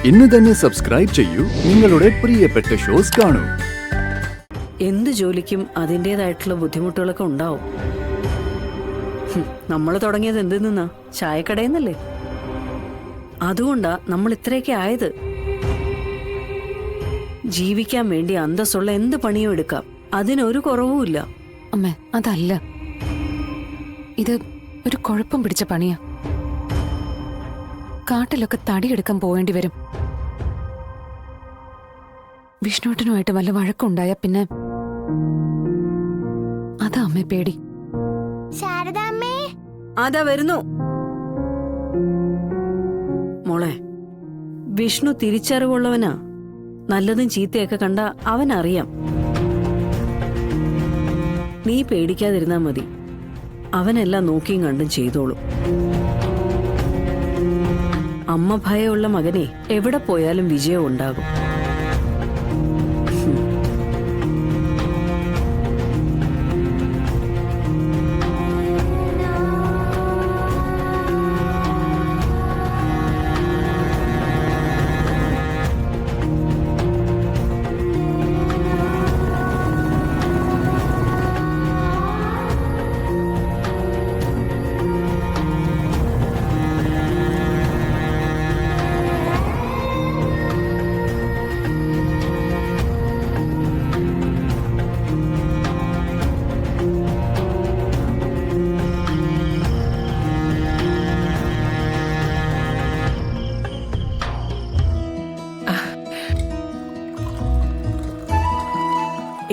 ഇന്ന് തന്നെ സബ്സ്ക്രൈബ് ചെയ്യൂ നിങ്ങളുടെ പ്രിയപ്പെട്ട ഷോസ് കാണൂ. എന്ത് ജോലിക്കും അതിൻ്റെതായിട്ടുള്ള ബുദ്ധിമുട്ടുകളൊക്കെ ഉണ്ടാവും. നമ്മൾ തുടങ്ങിയത് എന്തിൽ നിന്നാ? ചായക്കടയിൽ നിന്നല്ലേ? അതുകൊണ്ടാ നമ്മൾ ഇത്രയൊക്കെ ആയത്. ജീവിക്കാൻ വേണ്ടി അന്തസ്സുള്ള എന്ത് പണിയും എടുക്കാം, അതിനൊരു കുറവുമില്ല. അമ്മേ, അതല്ല, ഇത് ഒരു കുഴപ്പം പിടിച്ച പണിയാ. കാട്ടിലൊക്കെ തടിയെടുക്കാൻ പോവേണ്ടി വരും. വിഷ്ണുട്ടനുമായിട്ട് വല്ല വഴക്കുണ്ടായ പിന്നെ അതാ അമ്മേ പേടി. അതാ വരുന്നു മോളെ. വിഷ്ണു തിരിച്ചറിവുള്ളവനാ. നല്ലതും ചീത്തയൊക്കെ കണ്ട അവനറിയാം. നീ പേടിക്കാതിരുന്നാ മതി. അവനെല്ലാം നോക്കിയും കണ്ടും ചെയ്തോളും. അമ്മ ഭയമുള്ള മകനെ എവിടെ പോയാലും വിജയം ഉണ്ടാകും.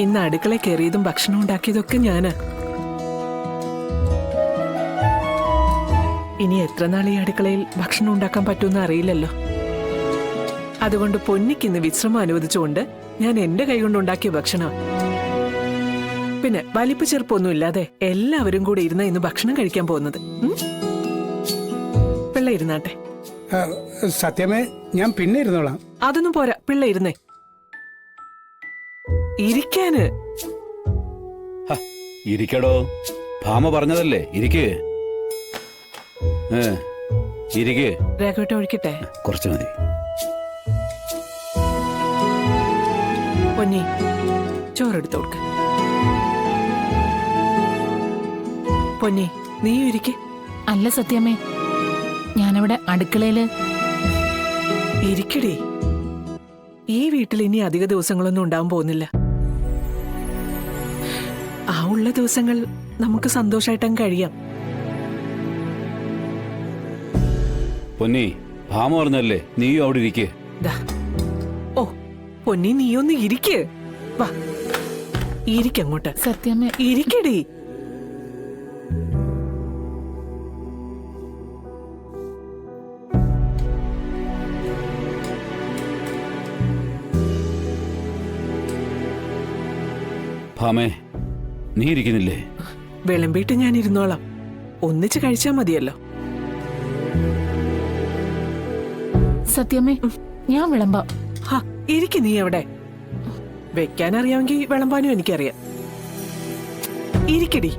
ഇന്ന് അടുക്കള കയറിയതും ഭക്ഷണം ഉണ്ടാക്കിയതൊക്കെ ഞാന്. ഇനി എത്ര നാൾ ഈ അടുക്കളയിൽ ഭക്ഷണം ഉണ്ടാക്കാൻ പറ്റുമെന്ന് അറിയില്ലല്ലോ. അതുകൊണ്ട് പൊന്നിക്ക് ഇന്ന് വിശ്രമം അനുവദിച്ചുകൊണ്ട് ഞാൻ എന്റെ കൈകൊണ്ട് ഉണ്ടാക്കിയ ഭക്ഷണം. പിന്നെ വലിപ്പ് ചെറുപ്പൊന്നും ഇല്ലാതെ എല്ലാവരും കൂടെ ഇരുന്ന ഇന്ന് ഭക്ഷണം കഴിക്കാൻ പോകുന്നത്. പിള്ള ഇരുന്നാട്ടെ. സത്യമേ, ഞാൻ പിന്നെ ഇരുന്നോളാം. അതൊന്നും പോരാ, പിള്ള ഇരുന്നേ. ഇരിക്കാന്. ഇരിക്കടോ, ഭാമ പറഞ്ഞതല്ലേ, ഇരിക്ക്. ഇരിക്ക്. രേഖോട്ട് ഒഴിക്കട്ടെ? കുറച്ച് മതി. പൊന്നി, ചോറെടുത്ത് കൊടുക്ക. പൊന്നി, നീയും ഇരിക്ക്. അല്ല സത്യമേ, ഞാനവിടെ അടുക്കളയില്. ഇരിക്കടി. ഈ വീട്ടിൽ ഇനി അധിക ദിവസങ്ങളൊന്നും ഉണ്ടാവാൻ പോകുന്നില്ല. ആ ഉള്ള ദിവസങ്ങൾ നമുക്ക് സന്തോഷമായിട്ടും കഴിയാം. പൊന്നി, ഭാമ പറഞ്ഞല്ലേ, നീയും അവിടെ ഇരിക്ക്. ഓ പൊന്നി, നീയൊന്ന് ഇരിക്ക്. വാ, ഇരിക്കങ്ങോട്ട്. സത്യമേ, ഇരിക്കടി. ഭാമേ, നീ ഇരിക്കുന്നില്ലേ? വിളമ്പിട്ട് ഞാൻ ഇരുന്നോളാം. ഒന്നിച്ച് കഴിച്ചാ മതിയല്ലോ. സത്യമേ, ഞാൻ വിളമ്പാം. ഇരിക്ക് നീ എവിടെ. വെക്കാൻ അറിയാമെങ്കിൽ വിളമ്പാനും എനിക്കറിയാം. ഇരിക്കടി.